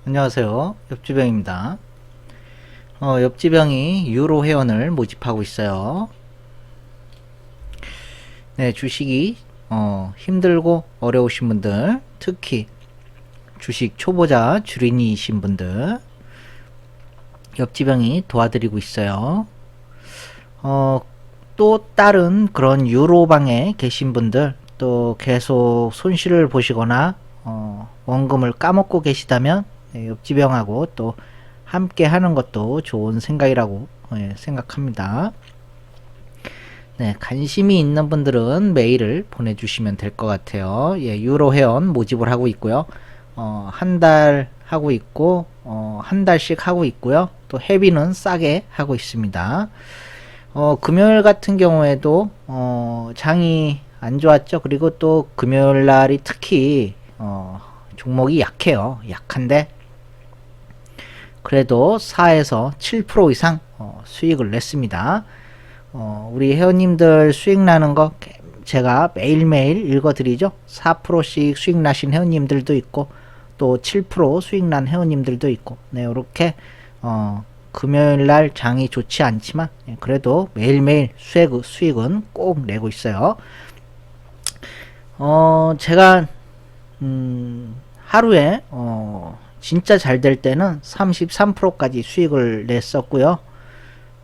안녕하세요. 옆지병입니다. 옆지병이 유로 회원을 모집하고 있어요. 네, 주식이 힘들고 어려우신 분들, 특히 주식 초보자 주린이이신 분들, 옆지병이 도와드리고 있어요. 또 다른 그런 유로방에 계신 분들, 또 계속 손실을 보시거나 원금을 까먹고 계시다면 네, 옆지병하고 또 함께 하는 것도 좋은 생각이라고 생각합니다. 네, 관심이 있는 분들은 메일을 보내주시면 될 것 같아요. 예, 유로 회원 모집을 하고 있고요. 한 달 하고 있고, 한 달씩 하고 있고요. 또 회비는 싸게 하고 있습니다. 금요일 같은 경우에도, 장이 안 좋았죠. 그리고 또 금요일 날이 특히, 종목이 약해요. 약한데, 그래도 4에서 7% 이상 수익을 냈습니다. 우리 회원님들 수익 나는 거 제가 매일매일 읽어드리죠. 4%씩 수익 나신 회원님들도 있고 또 7% 수익 난 회원님들도 있고 네, 이렇게 금요일날 장이 좋지 않지만 그래도 매일매일 수익은 꼭 내고 있어요. 제가 하루에 진짜 잘 될 때는 33%까지 수익을 냈었고요.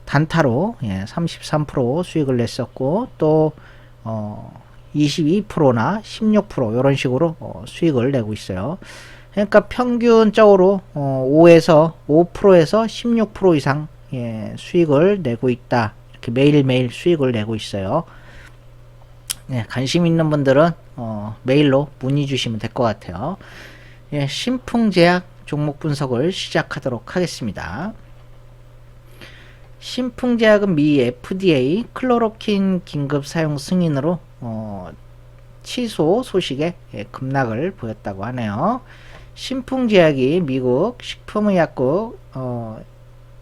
단타로 33% 수익을 냈었고 또 22%나 16% 이런 식으로 수익을 내고 있어요. 그러니까 평균적으로 5에서 16% 이상 수익을 내고 있다. 이렇게 매일매일 수익을 내고 있어요. 네, 관심 있는 분들은 메일로 문의 주시면 될 것 같아요. 신풍제약 종목 분석을 시작하도록 하겠습니다. 신풍제약은 미 FDA 클로로킨 긴급 사용 승인으로 취소 소식에 급락을 보였다고 하네요. 신풍제약이 미국 식품의약국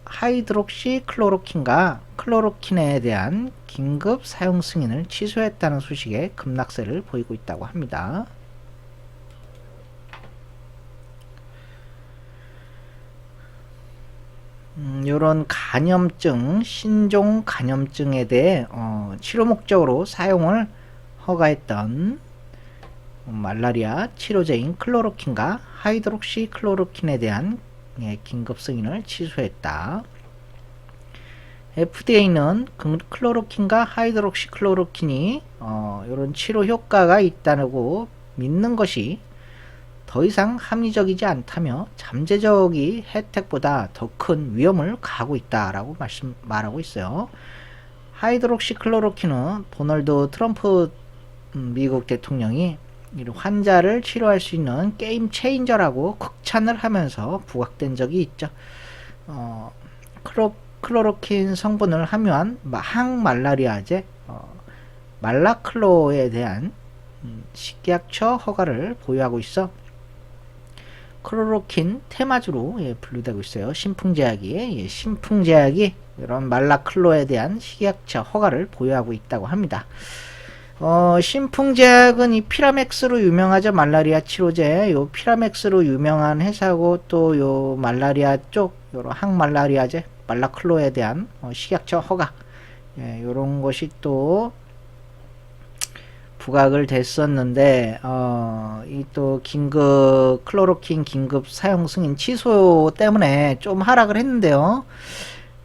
하이드록시 클로로킨과 클로로킨에 대한 긴급 사용 승인을 취소했다는 소식에 급락세를 보이고 있다고 합니다. 요런 간염증, 신종 간염증에 대해 치료 목적으로 사용을 허가했던 말라리아 치료제인 클로로킨과 하이드록시 클로로킨에 대한 긴급 승인을 취소했다. FDA는 클로로킨과 하이드록시 클로로킨이 이런 치료 효과가 있다고 믿는 것이 더 이상 합리적이지 않다며 잠재적인 혜택보다 더 큰 위험을 가하고 있다라고 말하고 있어요. 하이드록시 클로로킨은 도널드 트럼프 미국 대통령이 환자를 치료할 수 있는 게임 체인저라고 극찬을 하면서 부각된 적이 있죠. 클로로킨 성분을 함유한 항말라리아제 말라클로에 대한 식약처 허가를 보유하고 있어 클로로킨 테마주로 분류되고 있어요. 신풍제약이 신풍제약이 이런 말라클로에 대한 식약처 허가를 보유하고 있다고 합니다. 신풍제약은 이 피라맥스로 유명하죠. 말라리아 치료제. 요 피라맥스로 유명한 회사고 또 요 말라리아 쪽 요런 항말라리아제 말라클로에 대한 식약처 허가 요런 것이 또 부각을 됐었는데 이 또 긴급 클로로킨 긴급 사용 승인 취소 때문에 좀 하락을 했는데요.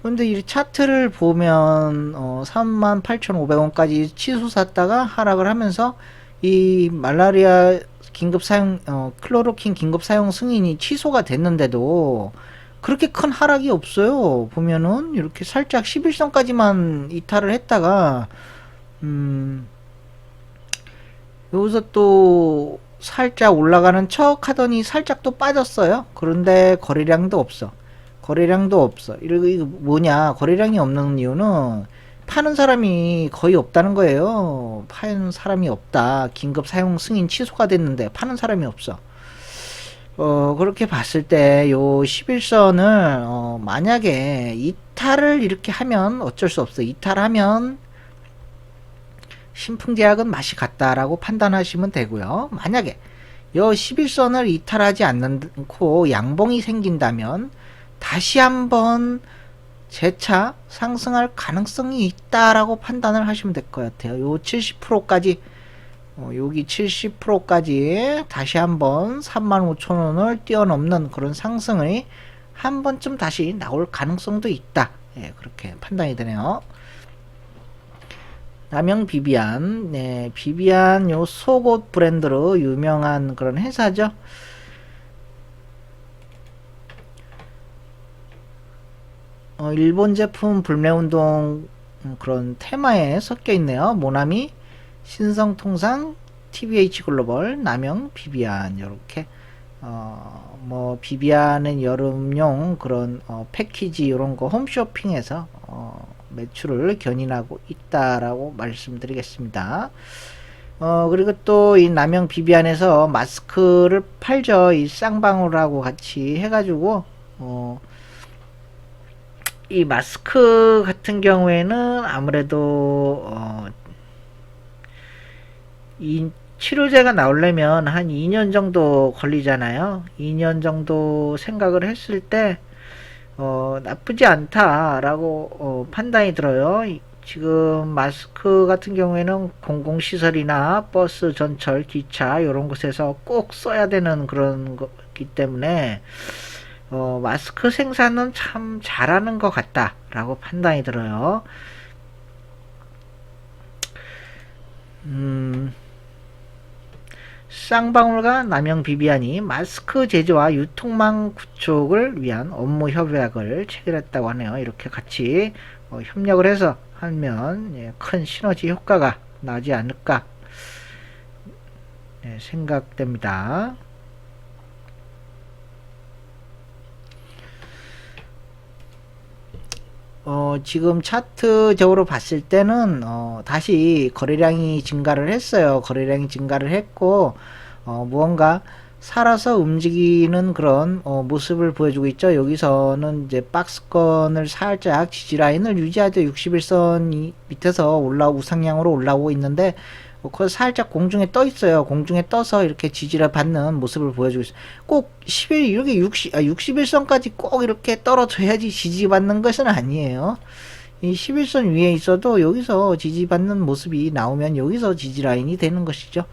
근데 이 차트를 보면 38,500원까지 치솟 샀다가 하락을 하면서 이 말라리아 긴급 사용 클로로킨 긴급 사용 승인이 취소가 됐는데도 그렇게 큰 하락이 없어요. 보면은 이렇게 살짝 11선까지만 이탈을 했다가 여기서 또 살짝 올라가는 척 하더니 살짝 또 빠졌어요. 그런데 거래량도 없어. 이거 뭐냐? 거래량이 없는 이유는 파는 사람이 거의 없다는 거예요. 파는 사람이 없다. 긴급 사용 승인 취소가 됐는데 파는 사람이 없어. 그렇게 봤을 때 요 11선을 만약에 이탈을 이렇게 하면 어쩔 수 없어. 이탈하면 신풍제약은 맛이 같다라고 판단하시면 되고요. 만약에 요 11선을 이탈하지 않고 양봉이 생긴다면 다시 한번 재차 상승할 가능성이 있다라고 판단을 하시면 될 것 같아요. 요 70%까지 여기 70%까지 다시 한번 35,000원을 뛰어넘는 그런 상승이 한 번쯤 다시 나올 가능성도 있다. 예, 그렇게 판단이 되네요. 남영 비비안, 네, 비비안 요 속옷 브랜드로 유명한 그런 회사죠. 일본 제품 불매운동 그런 테마에 섞여 있네요. 모나미, 신성통상, TBH 글로벌, 남영, 비비안 이렇게 뭐 비비안은 여름용 그런 패키지 이런 거 홈쇼핑에서 매출을 견인하고 있다라고 말씀드리겠습니다. 그리고 또 이 남영 비비안에서 마스크를 팔죠. 이 쌍방울하고 같이 해가지고 이 마스크 같은 경우에는 아무래도 이 치료제가 나오려면 한 2년 정도 걸리잖아요. 2년 정도 생각을 했을 때 나쁘지 않다라고 판단이 들어요. 지금 마스크 같은 경우에는 공공시설이나 버스, 전철, 기차 이런 곳에서 꼭 써야 되는 그런 거기 때문에 마스크 생산은 참 잘하는 것 같다라고 판단이 들어요. 쌍방울과 남영 비비안이 마스크 제조와 유통망 구축을 위한 업무 협약을 체결했다고 하네요. 이렇게 같이 협력을 해서 하면 큰 시너지 효과가 나지 않을까 생각됩니다. 지금 차트적으로 봤을 때는 다시 거래량이 증가를 했어요. 거래량이 증가를 했고 무언가 살아서 움직이는 그런 모습을 보여주고 있죠. 여기서는 이제 박스권을 살짝 지지라인을 유지하죠. 61선 밑에서 우상향으로 올라오고 있는데 그 살짝 공중에 떠 있어요. 공중에 떠서 이렇게 지지를 받는 모습을 보여주고 있어요. 꼭 11, 이렇게 61선까지 꼭 이렇게 떨어져야지 지지받는 것은 아니에요. 이 11선 위에 있어도 여기서 지지받는 모습이 나오면 여기서 지지라인이 되는 것이죠.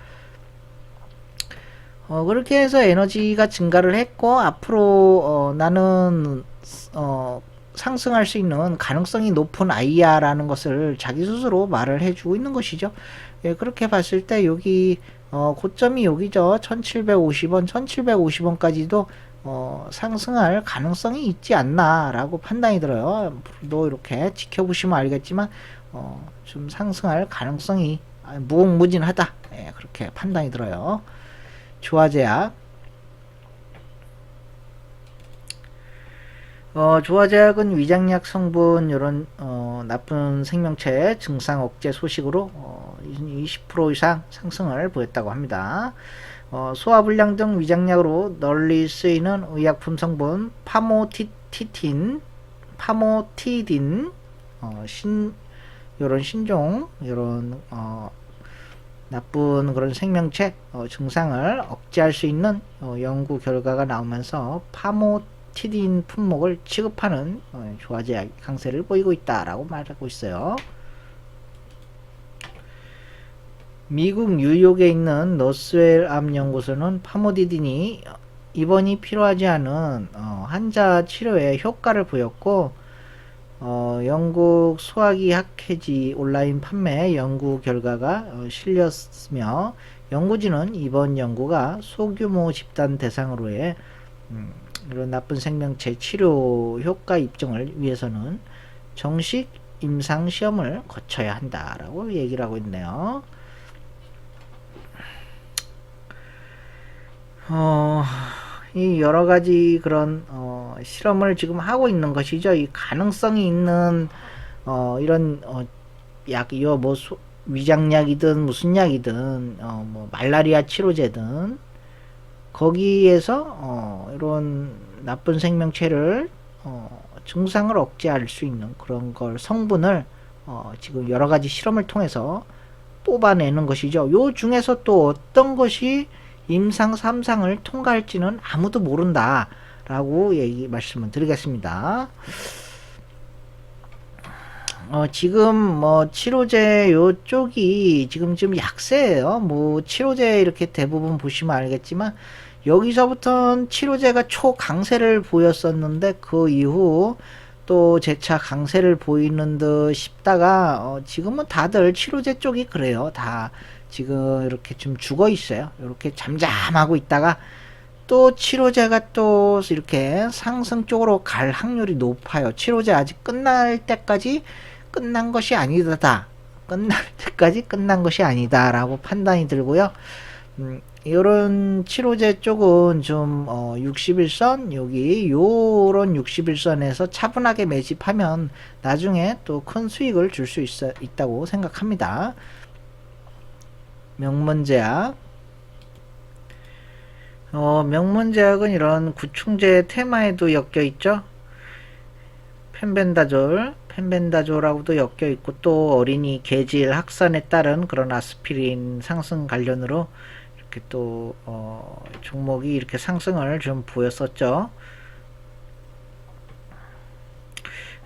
그렇게 해서 에너지가 증가를 했고 앞으로 나는 상승할 수 있는 가능성이 높은 아이야라는 것을 자기 스스로 말을 해주고 있는 것이죠. 예, 그렇게 봤을 때 여기 고점이 여기죠. 1750원, 1750원까지도 상승할 가능성이 있지 않나 라고 판단이 들어요. 앞으로도 이렇게 지켜보시면 알겠지만 좀 상승할 가능성이 무궁무진하다. 예, 그렇게 판단이 들어요. 조화제약 조화제약은 위장약 성분 이런 나쁜 생명체 증상 억제 소식으로 20% 이상 상승을 보였다고 합니다. 소화불량 등 위장약으로 널리 쓰이는 의약품 성분 파모티딘 이런 신종 이런 나쁜 그런 생명체 증상을 억제할 수 있는 연구 결과가 나오면서 파모티딘 품목을 취급하는 조화제약 강세를 보이고 있다라고 말하고 있어요. 미국 뉴욕에 있는 노스웰 암 연구소는 파모티딘이 입원이 필요하지 않은 환자 치료에 효과를 보였고 영국 소화기 학회지 온라인 판매 연구 결과가 실렸으며 연구진은 이번 연구가 소규모 집단 대상으로의 이런 나쁜 생명체 치료 효과 입증을 위해서는 정식 임상 시험을 거쳐야 한다라고 얘기를 하고 있네요. 이 여러 가지 그런 실험을 지금 하고 있는 것이죠. 이 가능성이 있는 이런 약이요, 뭐 위장약이든 무슨 약이든 뭐 말라리아 치료제든 거기에서 이런 나쁜 생명체를 증상을 억제할 수 있는 그런 걸 성분을 지금 여러 가지 실험을 통해서 뽑아내는 것이죠. 요 중에서 또 어떤 것이 임상 3상을 통과할지는 아무도 모른다 라고 말씀을 드리겠습니다. 지금 뭐 치료제 요쪽이 지금 좀 약세예요. 뭐 치료제 이렇게 대부분 보시면 알겠지만 여기서부터는 치료제가 초강세를 보였었는데 그 이후 또 재차 강세를 보이는 듯 싶다가 지금은 다들 치료제 쪽이 그래요. 다 지금 이렇게 좀 죽어 있어요. 이렇게 잠잠하고 있다가 또 치료제가 또 이렇게 상승 쪽으로 갈 확률이 높아요. 치료제 아직 끝날 때까지 끝난 것이 아니다. 끝날 때까지 끝난 것이 아니다 라고 판단이 들고요. 이런 치료제 쪽은 좀 61선 여기 요런 61선에서 차분하게 매집하면 나중에 또 큰 수익을 줄 수 있다고 생각합니다. 명문제약 명문제약은 이런 구충제 테마에도 엮여 있죠. 펜벤다졸하고도 엮여 있고 또 어린이 개질 확산에 따른 그런 아스피린 상승 관련으로 이렇게 또 종목이 이렇게 상승을 좀 보였었죠.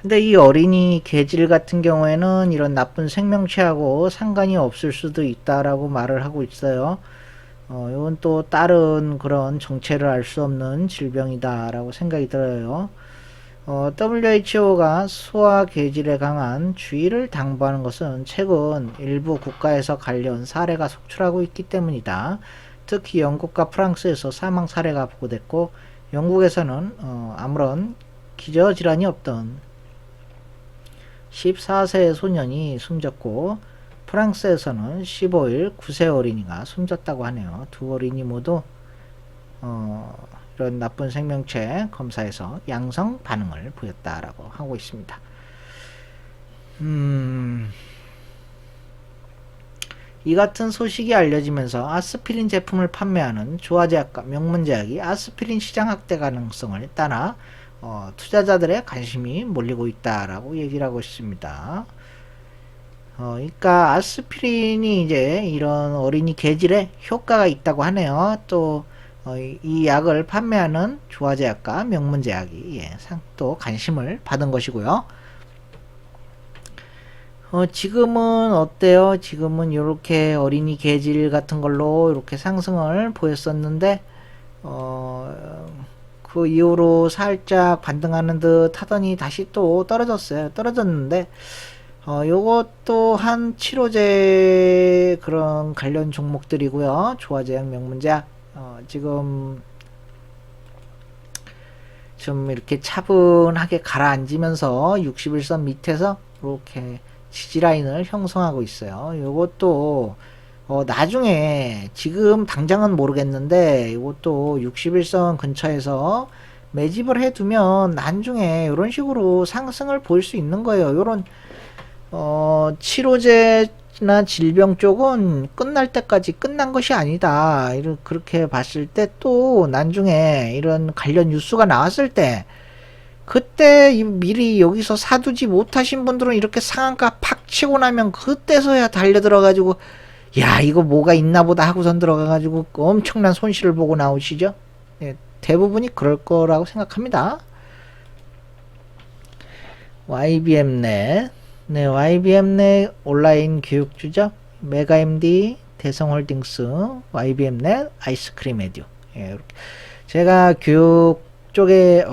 근데 이 어린이 개질 같은 경우에는 이런 나쁜 생명체하고 상관이 없을 수도 있다라고 말을 하고 있어요. 이건 또 다른 그런 정체를 알 수 없는 질병이다라고 생각이 들어요. WHO가 소아 개질에 강한 주의를 당부하는 것은 최근 일부 국가에서 관련 사례가 속출하고 있기 때문이다. 특히 영국과 프랑스에서 사망 사례가 보고됐고 영국에서는 아무런 기저질환이 없던 14세의 소년이 숨졌고 프랑스에서는 15일 9세 어린이가 숨졌다고 하네요. 두 어린이 모두 이런 나쁜 생명체 검사에서 양성 반응을 보였다라고 하고 있습니다. 이 같은 소식이 알려지면서 아스피린 제품을 판매하는 조화제약과 명문제약이 아스피린 시장 확대 가능성을 따라 투자자들의 관심이 몰리고 있다라고 얘기를 하고 있습니다. 그러니까 아스피린이 이제 이런 어린이 개질에 효과가 있다고 하네요. 또 이 약을 판매하는 조화제약과 명문제약이 또 관심을 받은 것이고요. 지금은 어때요? 지금은 이렇게 어린이 개질 같은 걸로 이렇게 상승을 보였었는데 그 이후로 살짝 반등하는 듯 하더니 다시 또 떨어졌어요. 떨어졌는데 요것도 한 치료제 그런 관련 종목들이고요. 조화제약, 명문제약 지금 좀 이렇게 차분하게 가라앉으면서 61선 밑에서 이렇게 지지라인을 형성하고 있어요. 요것도 나중에 지금 당장은 모르겠는데 이것도 61선 근처에서 매집을 해두면 나중에 이런 식으로 상승을 볼 수 있는 거예요. 요런 치료제나 질병 쪽은 끝날 때까지 끝난 것이 아니다. 그렇게 봤을 때 또 나중에 이런 관련 뉴스가 나왔을 때 그때 미리 여기서 사두지 못하신 분들은 이렇게 상한가 팍 치고 나면 그때서야 달려들어가지고 야 이거 뭐가 있나 보다 하고선 들어가가지고 엄청난 손실을 보고 나오시죠. 대부분이 그럴 거라고 생각합니다. YBM넷 YBM넷 온라인 교육주죠. 메가MD, 대성홀딩스, YBM넷, 아이스크림 에듀. 이렇게. 제가 교육 쪽에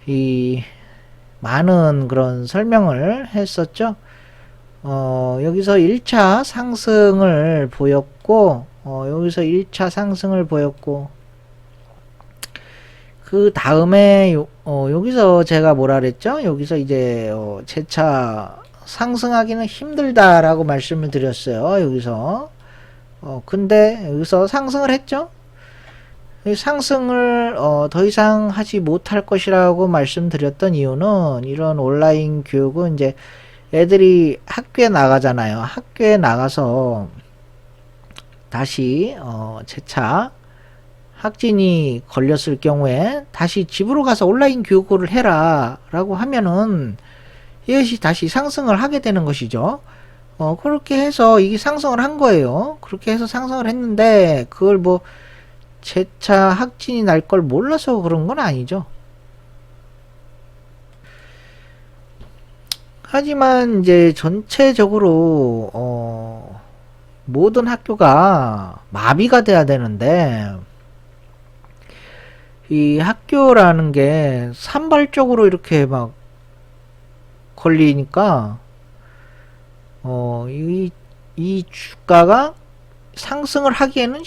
이 많은 그런 설명을 했었죠. 여기서 1차 상승을 보였고 여기서 1차 상승을 보였고 그 다음에 여기서 제가 뭐라 그랬죠? 여기서 이제 재차 상승하기는 힘들다라고 말씀을 드렸어요. 여기서 근데 여기서 상승을 했죠? 상승을 더 이상 하지 못할 것이라고 말씀드렸던 이유는 이런 온라인 교육은 이제 애들이 학교에 나가잖아요. 학교에 나가서 다시 재차 확진이 걸렸을 경우에 다시 집으로 가서 온라인 교육을 해라 라고 하면은 이것이 다시 상승을 하게 되는 것이죠. 그렇게 해서 이게 상승을 한 거예요. 그렇게 해서 상승을 했는데, 그걸 뭐, 재차 확진이 날 걸 몰라서 그런 건 아니죠. 하지만 이제 전체적으로, 모든 학교가 마비가 돼야 되는데, 이 학교라는 게 산발적으로 이렇게 막 걸리니까, 이 주가가 상승을 하기에는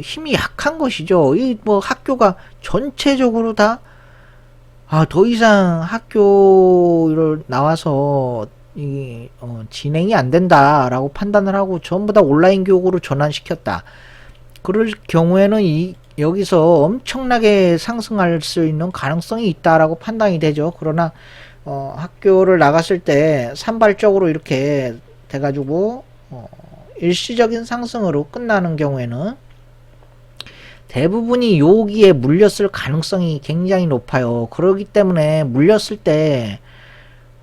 힘이 약한 것이죠. 이 뭐 학교가 전체적으로 다 더 이상 학교를 나와서 진행이 안 된다라고 판단을 하고 전부 다 온라인 교육으로 전환시켰다. 그럴 경우에는 여기서 엄청나게 상승할 수 있는 가능성이 있다라고 판단이 되죠. 그러나 학교를 나갔을 때 산발적으로 이렇게 돼가지고 일시적인 상승으로 끝나는 경우에는 대부분이 여기에 물렸을 가능성이 굉장히 높아요. 그렇기 때문에 물렸을 때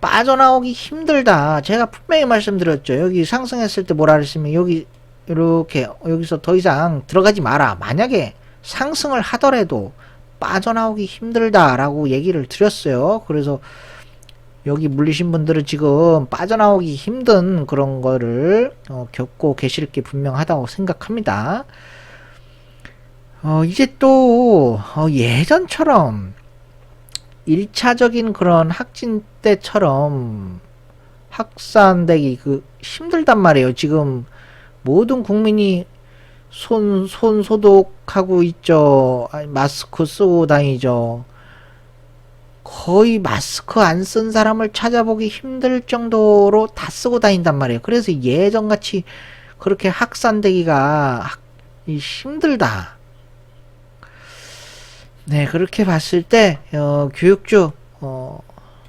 빠져나오기 힘들다. 제가 분명히 말씀드렸죠. 여기 상승했을 때 뭐라 그랬으면 여기 이렇게 여기서 더 이상 들어가지 마라. 만약에 상승을 하더라도 빠져나오기 힘들다라고 얘기를 드렸어요. 그래서 여기 물리신 분들은 지금 빠져나오기 힘든 그런 거를 겪고 계실 게 분명하다고 생각합니다. 이제 또 예전처럼 1차적인 그런 확진 때처럼 확산되기 힘들단 말이에요. 지금 모든 국민이 손 소독하고 있죠. 마스크 쓰고 다니죠. 거의 마스크 안 쓴 사람을 찾아보기 힘들 정도로 다 쓰고 다닌단 말이에요. 그래서 예전같이 그렇게 확산되기가 힘들다. 네, 그렇게 봤을 때 교육주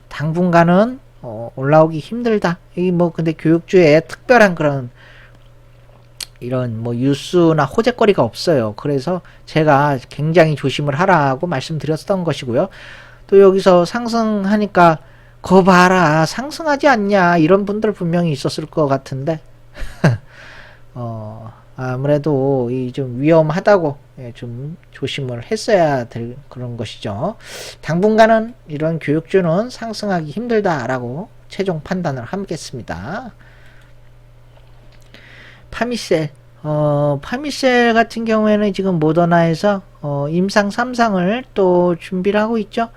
당분간은 올라오기 힘들다. 이 뭐 근데 교육주에 특별한 그런 이런 뭐 뉴스나 호재거리가 없어요. 그래서 제가 굉장히 조심을 하라고 말씀드렸던 것이고요. 또 여기서 상승하니까 거 봐라 상승하지 않냐 이런 분들 분명히 있었을 것 같은데 아무래도 이 좀 위험하다고 좀 조심을 했어야 될 그런 것이죠. 당분간은 이런 교육주는 상승하기 힘들다라고 최종 판단을 하겠습니다. 파미셀 파미셀 같은 경우에는 지금 모더나에서 임상 3상을 또 준비를 하고 있죠.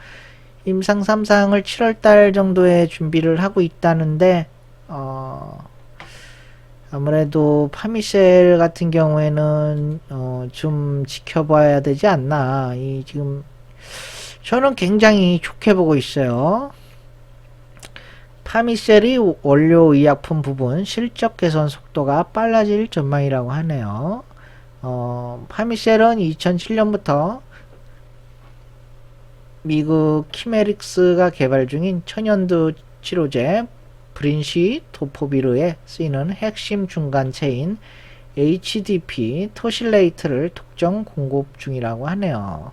임상 3상을 7월달 정도에 준비를 하고 있다는데 아무래도 파미셀 같은 경우에는 좀 지켜봐야 되지 않나. 지금 저는 굉장히 좋게 보고 있어요. 파미셀이 원료의약품 부분 실적 개선 속도가 빨라질 전망이라고 하네요. 파미셀은 2007년부터 미국 키메릭스가 개발 중인 천연두 치료제 브린시 도포비르에 쓰이는 핵심 중간체인 HDP 토실레이트를 특정 공급 중이라고 하네요.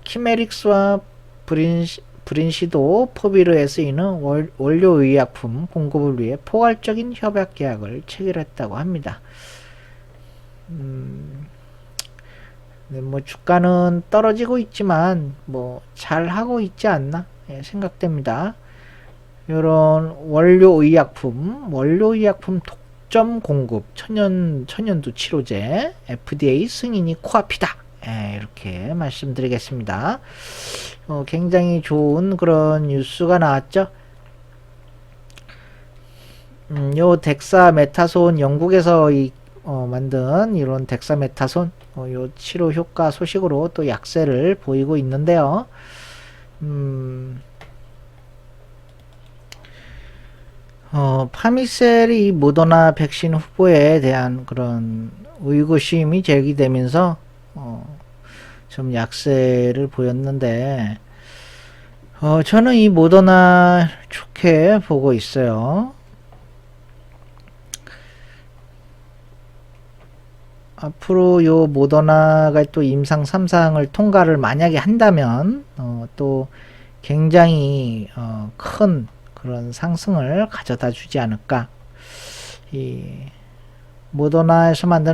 키메릭스와 브린시도 포비르에 쓰이는 원료의약품 공급을 위해 포괄적인 협약 계약을 체결했다고 합니다. 네, 뭐 주가는 떨어지고 있지만 뭐 잘하고 있지 않나 생각됩니다. 이런 원료의약품 독점 공급 천연두 치료제 FDA 승인이 코앞이다. 이렇게 말씀드리겠습니다. 굉장히 좋은 그런 뉴스가 나왔죠. 요 덱사메타손 영국에서 만든 이런 덱사메타손 요 치료 효과 소식으로 또 약세를 보이고 있는데요. 파미셀이 모더나 백신 후보에 대한 그런 의구심이 제기되면서 좀 약세를 보였는데 저는 이 모더나 좋게 보고 있어요. 앞으로 요 모더나가 또 임상 3상을 통과를 만약에 한다면 또 굉장히 큰 그런 상승을 가져다 주지 않을까. 이 모더나에서 만든